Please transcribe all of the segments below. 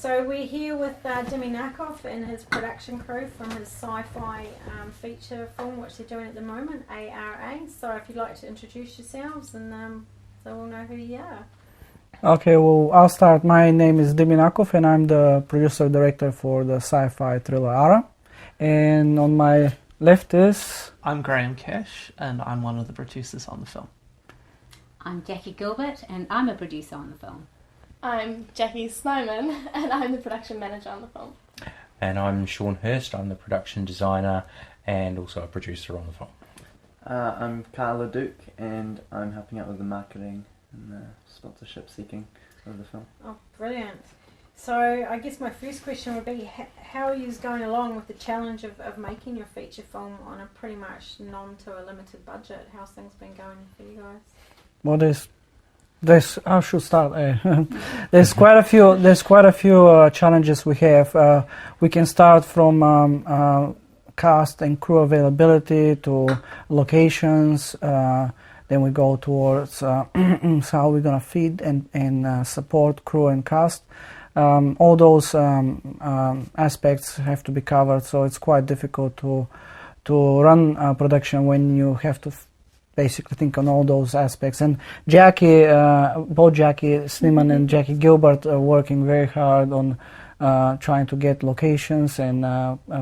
So we're here with Demi Narkov and his production crew from his Sci-Fi feature film, which they're doing at the moment, ARA. So if you'd like to introduce yourselves, and so we'll know who you are. Okay, well, I'll start. My name is Demi Narkov, and I'm the producer-director for the sci-fi thriller ARA. And on my left is... I'm Graham Cash, and I'm one of the producers on the film. I'm Jackie Gilbert, and I'm a producer on the film. I'm Jackie Snowman, and I'm the production manager on the film. And I'm Sean Hurst. I'm the production designer and also a producer on the film. I'm Carla Duke, and I'm helping out with the marketing and the sponsorship seeking of the film. Oh, brilliant. So I guess my first question would be, how are you going along with the challenge of making your feature film on a pretty much to a limited budget? How's things been going for you guys? Well, there's I should start. There's quite a few challenges we have. We can start from cast and crew availability to locations. Then we go towards how we're gonna feed and support crew and cast. All those aspects have to be covered. So it's quite difficult to run a production when you have to basically think on all those aspects. And Jackie, both Jackie Sneeman and Jackie Gilbert are working very hard on trying to get locations and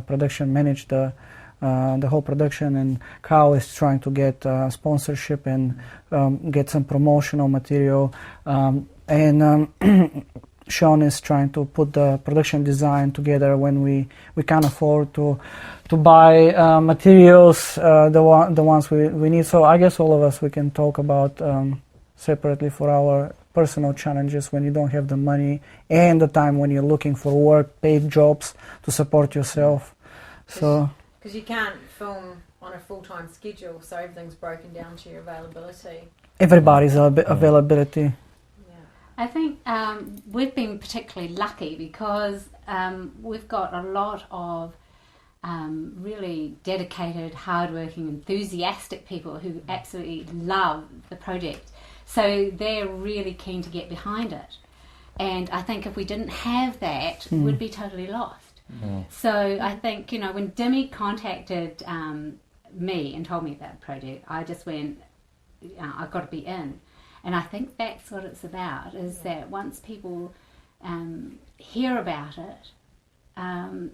production, manage the whole production. And Carl is trying to get sponsorship and get some promotional material. Sean is trying to put the production design together when we can't afford to buy materials, the ones we need. So I guess all of us, we can talk about separately for our personal challenges when you don't have the money and the time when you're looking for work, paid jobs to support yourself. So because you can't film on a full-time schedule, so everything's broken down to your availability. Everybody's availability. I think we've been particularly lucky because we've got a lot of really dedicated, hardworking, enthusiastic people who absolutely love the project. So they're really keen to get behind it. And I think if we didn't have that, we'd be totally lost. So I think, when Demi contacted me and told me about the project, I just went, I've got to be in. And I think that's what it's about, is that once people hear about it,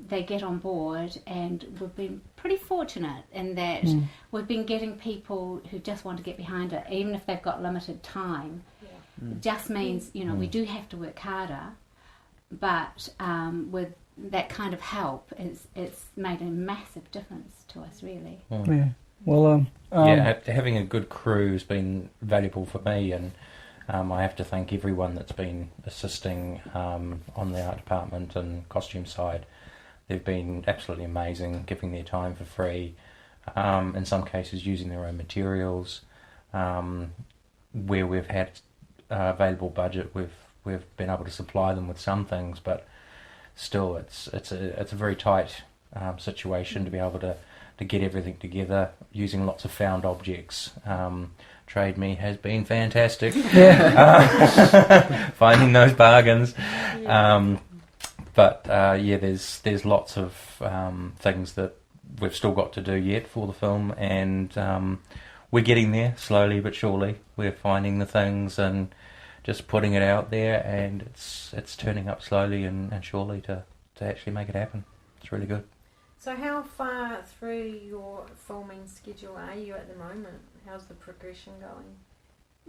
they get on board, and we've been pretty fortunate in that we've been getting people who just want to get behind it, even if they've got limited time. It just means, we do have to work harder, but with that kind of help, it's made a massive difference to us, really. Yeah. Well, having a good crew has been valuable for me, and I have to thank everyone that's been assisting on the art department and costume side. They've been absolutely amazing, giving their time for free, in some cases using their own materials. Where we've had available budget, we've been able to supply them with some things, but still it's a very tight situation to be able to get everything together using lots of found objects. Trade Me has been fantastic. Finding those bargains. There's lots of things that we've still got to do yet for the film, and we're getting there slowly but surely. We're finding the things and just putting it out there, and it's turning up slowly and surely to actually make it happen. It's really good. So how far through your filming schedule are you at the moment? How's the progression going?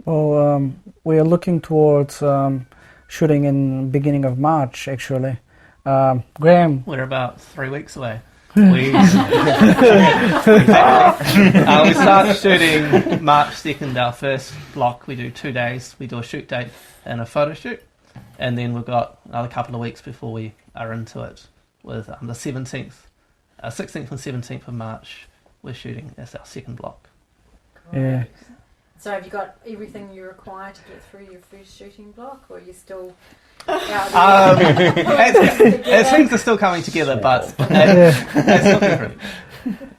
Well, we are looking towards shooting in beginning of March, actually. Graham? We're about 3 weeks away. We start shooting March 2nd, our first block. We do 2 days. We do a shoot date and a photo shoot. And then we've got another couple of weeks before we are into it with the 17th. 16th and 17th of March, we're shooting as our second block. Great. Yeah. So have you got everything you require to get through your first shooting block, or are you still out there? Things are still coming together, but it's looking pretty.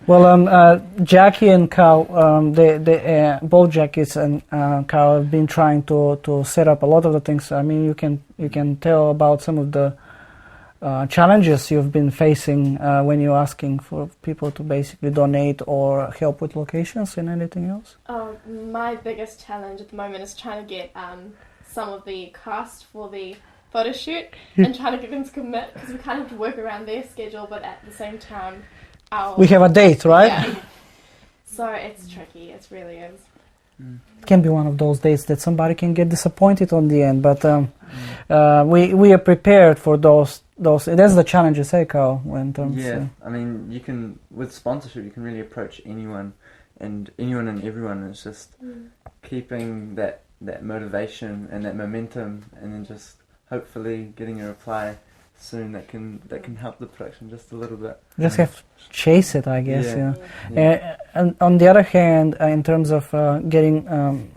Well, Jackie and Carl, both Jackies and Carl have been trying to set up a lot of the things. I mean, you can tell about some of the challenges you've been facing when you're asking for people to basically donate or help with locations and anything else? Oh, my biggest challenge at the moment is trying to get some of the cast for the photo shoot and trying to get them to commit, because we kind of have to work around their schedule, but at the same time, We have a date, right? Yeah. So it's tricky. It really is. It can be one of those dates that somebody can get disappointed on the end, but we are prepared for those. That's the challenges, eh, Carl? In terms, I mean, you can, with sponsorship, you can really approach anyone and everyone. It's just keeping that motivation and that momentum, and then just hopefully getting a reply soon that can help the production just a little bit. Just have to chase it, I guess. Yeah. And on the other hand, in terms of getting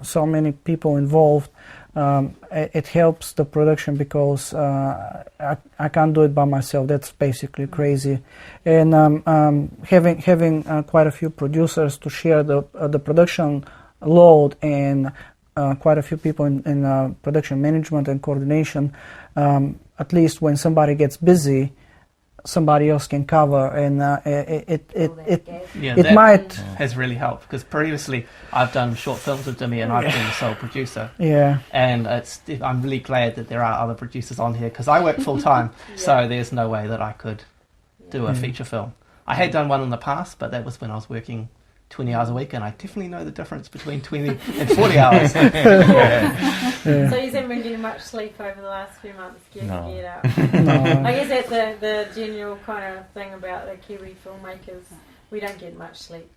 so many people involved, it helps the production, because I can't do it by myself. That's basically crazy. And having quite a few producers to share the production load, and quite a few people in production management and coordination, at least when somebody gets busy, somebody else can cover, and it might has really helped, because previously I've done short films with Dimmy and I've been the sole producer. Yeah. And I'm really glad that there are other producers on here, because I work full time, so there's no way that I could do a feature film. I had done one in the past, but that was when I was working 20 hours a week, and I definitely know the difference between 20 and 40 hours. So you haven't been getting much sleep over the last few months, get up. No. I guess that's the general kind of thing about the Kiwi filmmakers. We don't get much sleep.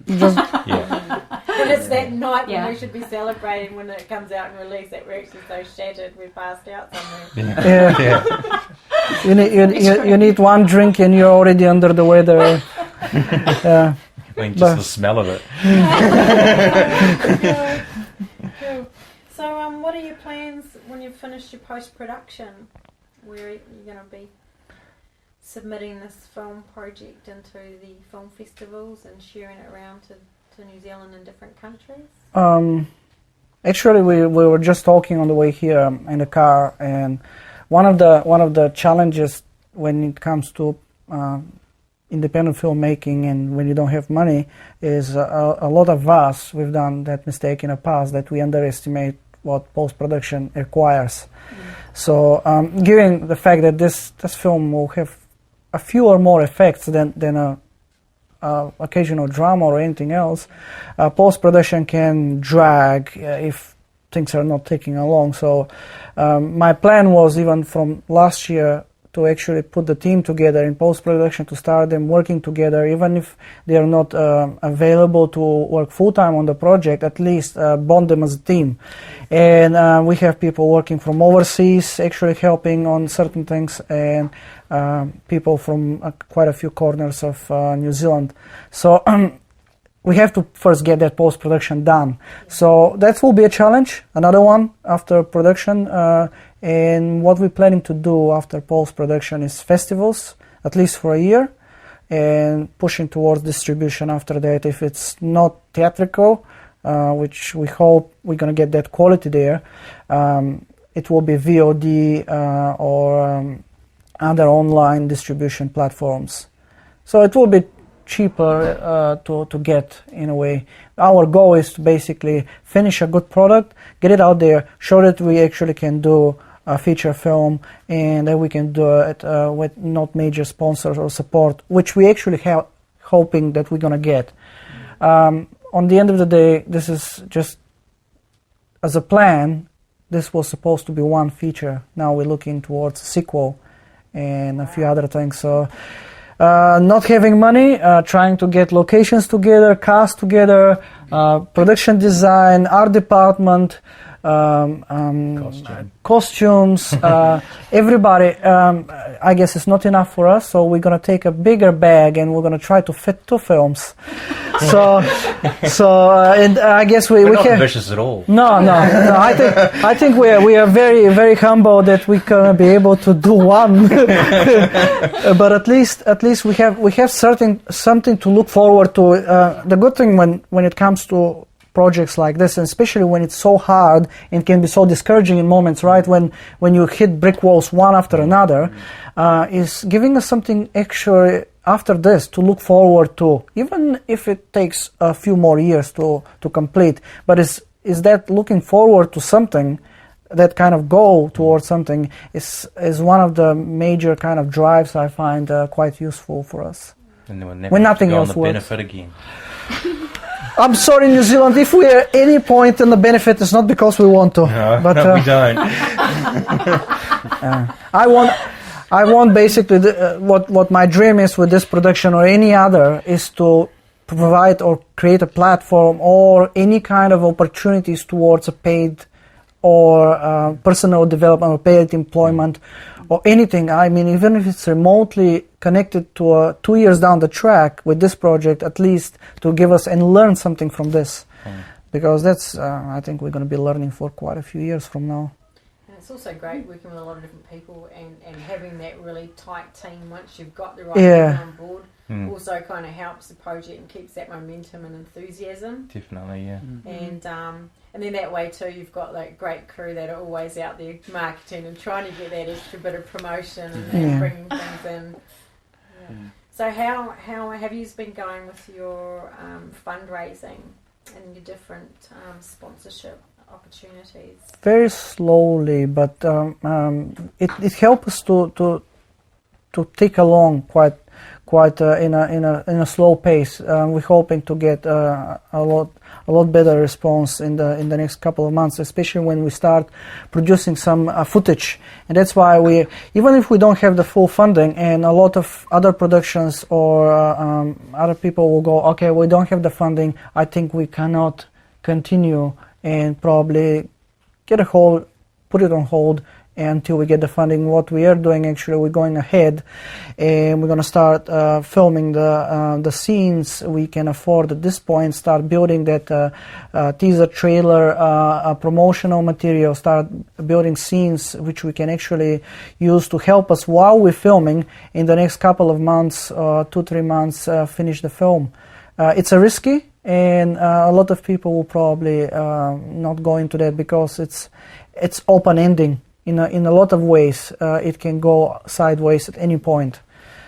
Just, And it's that night when we should be celebrating, when it comes out and released, that we're actually so shattered we're passed out somewhere. You need one drink and you're already under the weather. I mean, just the smell of it. Cool. So, what are your plans when you've finished your post-production? Where are you going to be submitting this film project into the film festivals and sharing it around to New Zealand and different countries? Actually, we were just talking on the way here in the car, and one of the challenges when it comes to independent filmmaking and when you don't have money is a lot of us, we've done that mistake in the past, that we underestimate what post-production requires. So given the fact that this film will have a few or more effects than a occasional drama or anything else, post-production can drag if things are not taking along. So my plan was, even from last year, to actually put the team together in post-production, to start them working together, even if they are not available to work full-time on the project, at least bond them as a team. And we have people working from overseas actually helping on certain things, and people from quite a few corners of New Zealand. So we have to first get that post-production done. So that will be a challenge, another one after production. And what we're planning to do after post-production is festivals, at least for a year, and pushing towards distribution after that. If it's not theatrical, which we hope we're going to get that quality there, it will be VOD or other online distribution platforms. So it will be cheaper to get, in a way. Our goal is to basically finish a good product, get it out there, show that we actually can do a feature film, and that we can do it with not major sponsors or support, which we actually have hoping that we're going to get. On the end of the day, this is just as a plan. This was supposed to be one feature. Now we're looking towards a sequel and a few other things. So not having money, trying to get locations together, cast together, production design, art department, costumes, everybody. I guess it's not enough for us, so we're gonna take a bigger bag and we're gonna try to fit 2 films. And I guess we're not can, ambitious at all. No. I think we are very, very humble that we can be able to do one. But at least we have something to look forward to. The good thing when it comes to projects like this, and especially when it's so hard and can be so discouraging in moments, right? When you hit brick walls one after another, is giving us something extra after this to look forward to, even if it takes a few more years to complete. But is that looking forward to something, that kind of goal towards something, is one of the major kind of drives I find quite useful for us. And then we'll never When have to nothing go on else the works. benefit again. I'm sorry, New Zealand, if we are any point in the benefit, it's not because we want to. No, but we don't. I want basically what my dream is with this production or any other is to provide or create a platform or any kind of opportunities towards a paid or personal development or paid employment or anything. I mean, even if it's remotely connected to 2 years down the track with this project, at least to give us and learn something from this. Because that's, I think we're going to be learning for quite a few years from now. And it's also great working with a lot of different people and having that really tight team once you've got the right people on board. Also kind of helps the project and keeps that momentum and enthusiasm. Definitely, yeah. And then that way too, you've got that great crew that are always out there marketing and trying to get that extra bit of promotion and bringing things in. Yeah. So how have you been going with your fundraising and your different sponsorship opportunities? Very slowly, but it helps us to tick along quite in a slow pace. We're hoping to get a lot better response in the next couple of months, especially when we start producing some footage. And that's why even if we don't have the full funding, and a lot of other productions or other people will go, okay, we don't have the funding, I think we cannot continue, and probably put it on hold until we get the funding. What we are doing, actually, we're going ahead and we're going to start filming the scenes we can afford at this point, start building that teaser trailer, promotional material, start building scenes which we can actually use to help us while we're filming in the next couple of months, 2-3 months, finish the film. It's a risky, and a lot of people will probably not go into that because it's open-ending. In a lot of ways, it can go sideways at any point.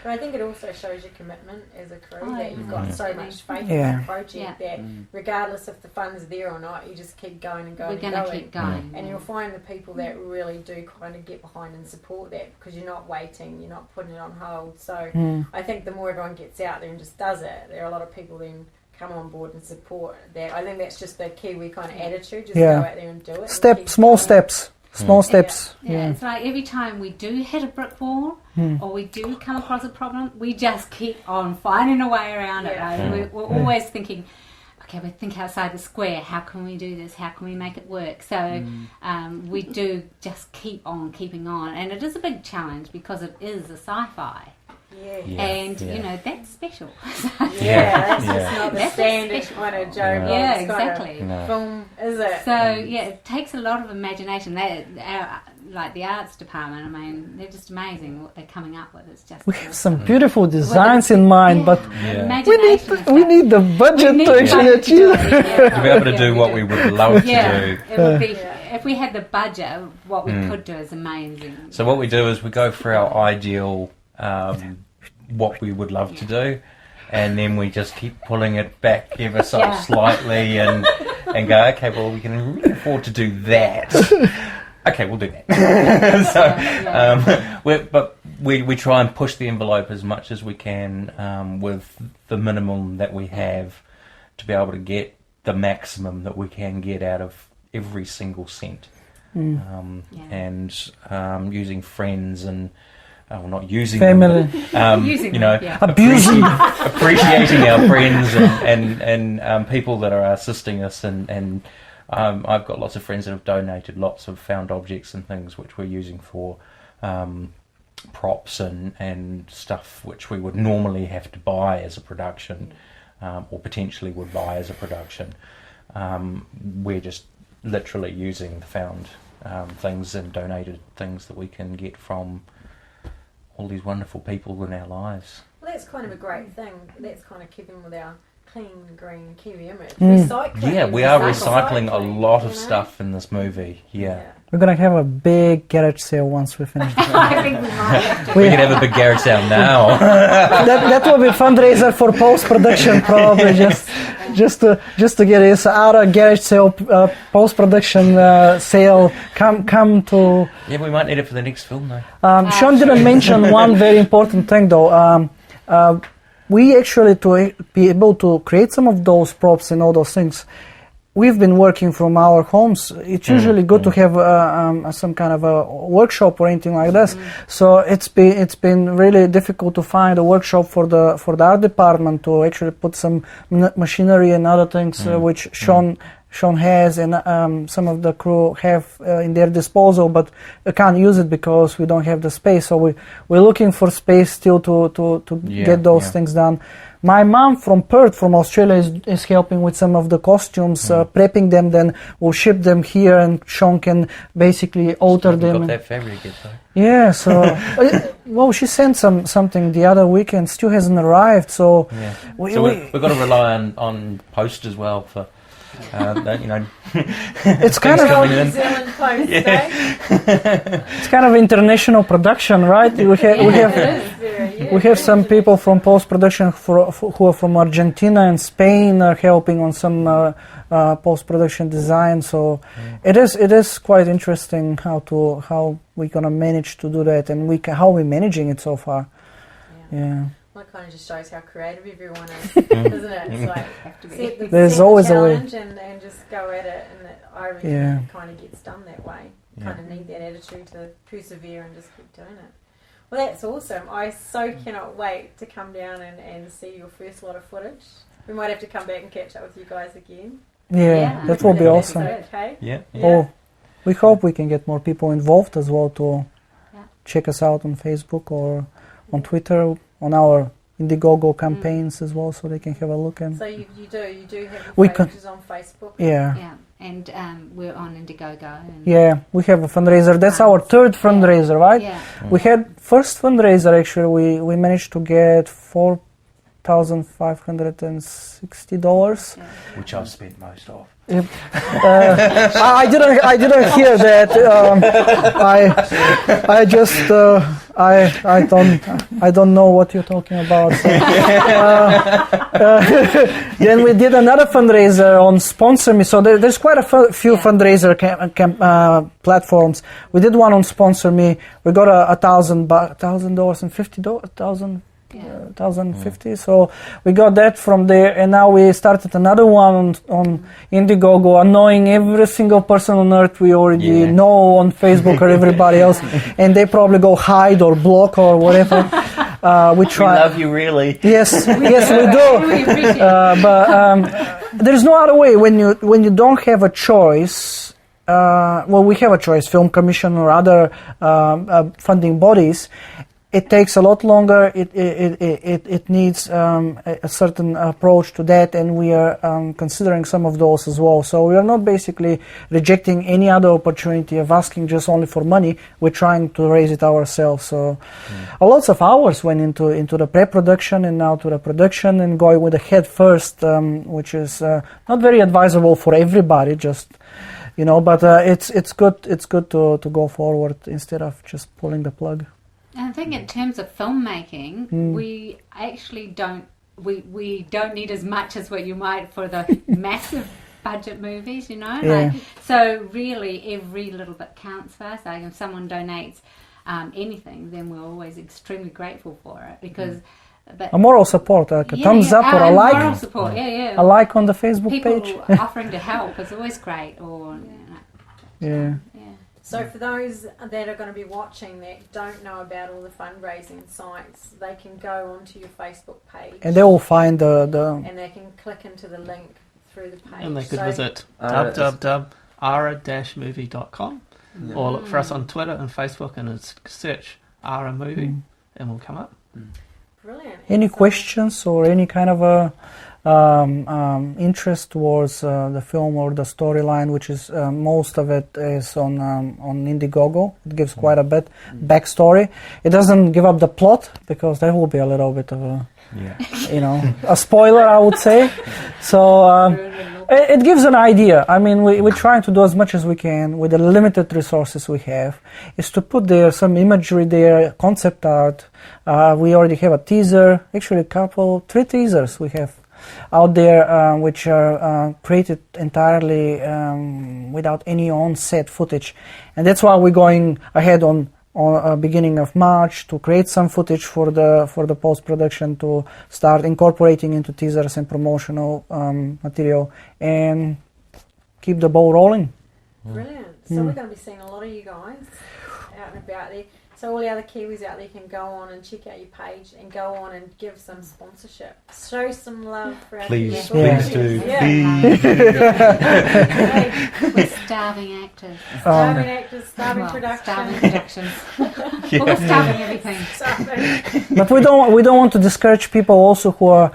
But I think it also shows your commitment as a crew that you've got so much faith in the project that regardless if the fund's there or not, you just keep going and going. We're going to keep going. And you'll find the people that really do kind of get behind and support that because you're not waiting, you're not putting it on hold. So I think the more everyone gets out there and just does it, there are a lot of people then come on board and support that. I think that's just the Kiwi kind of attitude, just go out there and do it. Small steps. Small steps. Yeah, it's like every time we do hit a brick wall or we do come across a problem, we just keep on finding a way around it. Right? We're always thinking, okay, we think outside the square. How can we do this? How can we make it work? So we do just keep on keeping on. And it is a big challenge because it is a sci-fi. And you know that's special. That's just not the standard kind of Joe Bloggs exactly. kind of film, is it? So it takes a lot of imagination. Like the arts department, I mean, they're just amazing what they're coming up with. It's just we have some beautiful designs in mind, but we need the budget to actually achieve to be able to do what we would love to do. It would be, if we had the budget, what we could do is amazing. So what we do is we go for our ideal. What we would love to do, and then we just keep pulling it back ever so slightly and go, okay, well, we can really afford to do that. Okay, we'll do that. But we try and push the envelope as much as we can with the minimum that we have to be able to get the maximum that we can get out of every single cent. And using friends and not using family, using abusing, appreciating our friends and people that are assisting us, and I've got lots of friends that have donated lots of found objects and things which we're using for props and stuff which we would normally have to buy as a production, or potentially would buy as a production. We're just literally using the found things and donated things that we can get from all these wonderful people in our lives. Well, that's kind of a great thing. That's kind of keeping with our clean green Kiwi image. Mm. Recycling. Yeah, we are recycling a lot of stuff in this movie. Yeah. We're gonna have a big garage sale once we finish. I think we might. We can have a big garage sale now. that will be fundraiser for post-production, probably just to get this ARA garage sale post-production sale. Come to. Yeah, we might need it for the next film though. Sean didn't mention one very important thing though. We actually, to be able to create some of those props and all those things, we've been working from our homes. It's usually good to have some kind of a workshop or anything like this. So it's been really difficult to find a workshop for the art department to actually put some machinery and other things which Sean has and some of the crew have in their disposal, but we can't use it because we don't have the space. So we're looking for space still to get those things done. My mom from Perth, from Australia, is helping with some of the costumes, prepping them. Then we'll ship them here, and Sean can basically alter them. Got that fabric yet, though. Yeah, so well, she sent something the other weekend. Still hasn't arrived. So we've got to rely on post as well for. It's kind of New Zealand Post, it's kind of international production, right? We have some people from post-production who are from Argentina and Spain are helping on some post-production design. So it is quite interesting how we're gonna manage to do that, and how we're managing it so far. Yeah. Well, it kind of just shows how creative everyone is, doesn't it? It's like There's set always the a way. challenge and just go at it, and I reckon it kind of gets done that way. Kind of need that attitude to persevere and just keep doing it. Well, that's awesome. I so cannot wait to come down and see your first lot of footage. We might have to come back and catch up with you guys again. Yeah, that will be awesome. Okay. Yeah. Oh, we hope we can get more people involved as well to check us out on Facebook or on Twitter, on our Indiegogo campaigns as well, so they can have a look. And so you do have your pages on Facebook. Yeah, and we're on Indiegogo. And we have a fundraiser. That's our third fundraiser, right? Yeah. We had first fundraiser actually. We managed to get $4,560, which I've spent most of. I didn't hear that. I don't know what you're talking about. So. Then we did another fundraiser on Sponsor Me. So there's quite a few fundraiser platforms. We did one on Sponsor Me. We got $1,000 and $1,050. So we got that from there, and now we started another one on Indiegogo, annoying every single person on earth we already know on Facebook or everybody else, and they probably go hide or block or whatever. We try. We love you, really. Yes, we do. But there's no other way when you don't have a choice. We have a choice, Film Commission or other funding bodies. It takes a lot longer. It needs a certain approach to that, and we are considering some of those as well. So we are not basically rejecting any other opportunity of asking just only for money. We're trying to raise it ourselves. So lots of hours went into the pre-production and now to the production, and going with the head first, which is not very advisable for everybody. Just but it's good. It's good to go forward instead of just pulling the plug. And I think in terms of filmmaking, we actually don't need as much as what you might for the massive budget movies, so really every little bit counts for us. Like if someone donates anything, then we're always extremely grateful for it because a moral support, like a thumbs up or a like. Moral support, a like on the Facebook page. People offering to help is always great. So for those that are going to be watching that don't know about all the fundraising sites, they can go onto your Facebook page. And they will find the... And they can click into the link through the page. And they could visit www.ara-movie.com or look for us on Twitter and Facebook and search ARA Movie and we'll come up. Brilliant. Any questions or any kind of a interest towards the film or the storyline, which is most of it is on Indiegogo. It gives quite a bit backstory. It doesn't give up the plot because that will be a little bit of a Yeah. a spoiler, I would say. So it gives an idea. I mean, we're trying to do as much as we can with the limited resources we have, is to put there some imagery there, concept art. We already have a teaser, actually 3 teasers we have out there, which are created entirely without any on-set footage. And that's why we're going ahead on beginning of March to create some footage for the post-production, to start incorporating into teasers and promotional material, and keep the ball rolling. Brilliant. So we're going to be seeing a lot of you guys out and about there. So all the other Kiwis out there can go on and check out your page and go on and give some sponsorship. Show some love for our Please Kiwis. do. We're starving actors. Starving actors, starving Well, production. Starving productions. We're starving everything. Starving. But we don't want to discourage people also who are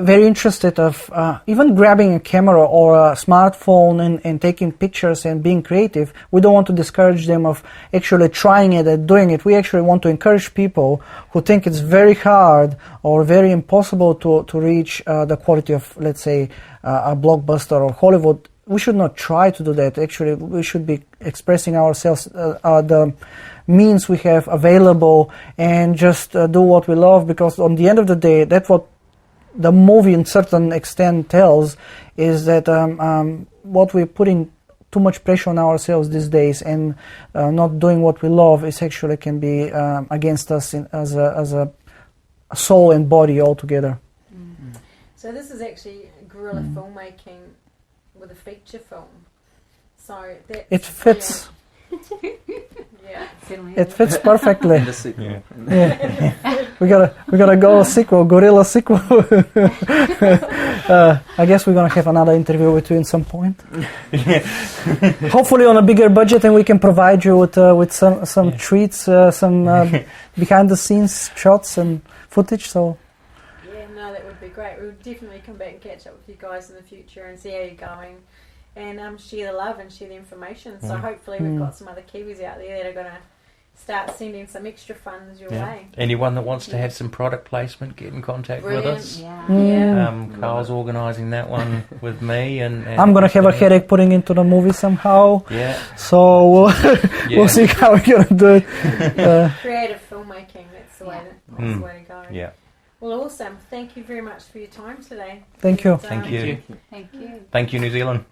very interested of even grabbing a camera or a smartphone and taking pictures and being creative. We don't want to discourage them of actually trying it and doing it. We actually want to encourage people who think it's very hard or very impossible to reach the quality of, let's say, a blockbuster or Hollywood. We should not try to do that. Actually, we should be expressing ourselves, the means we have available, and just do what we love, because on the end of the day, that's what the movie in certain extent tells, is that what we're putting too much pressure on ourselves these days and not doing what we love is actually can be against us as a soul and body altogether. So this is actually guerrilla filmmaking with a feature film. So that It fits. Yeah. It fits perfectly. And the sequel. Yeah. Yeah. we gotta go a sequel, gorilla sequel. I guess we're gonna have another interview with you in some point. Hopefully on a bigger budget, and we can provide you with some treats, some behind the scenes shots and footage. So Yeah, no, that would be great. We'll definitely come back and catch up with you guys in the future and see how you're going, and share the love and share the information. So hopefully we've got some other Kiwis out there that are going to start sending some extra funds your way. Anyone that wants to have some product placement, get in contact with us. Yeah. Carl's organising that one with me, and I'm gonna have a headache putting into the movie somehow. Yeah. So we'll see how we're gonna do it. Creative filmmaking, that's the way to go. Yeah. Well, awesome. Thank you very much for your time today. Thank you. And, Thank you. Thank you. Thank you, New Zealand.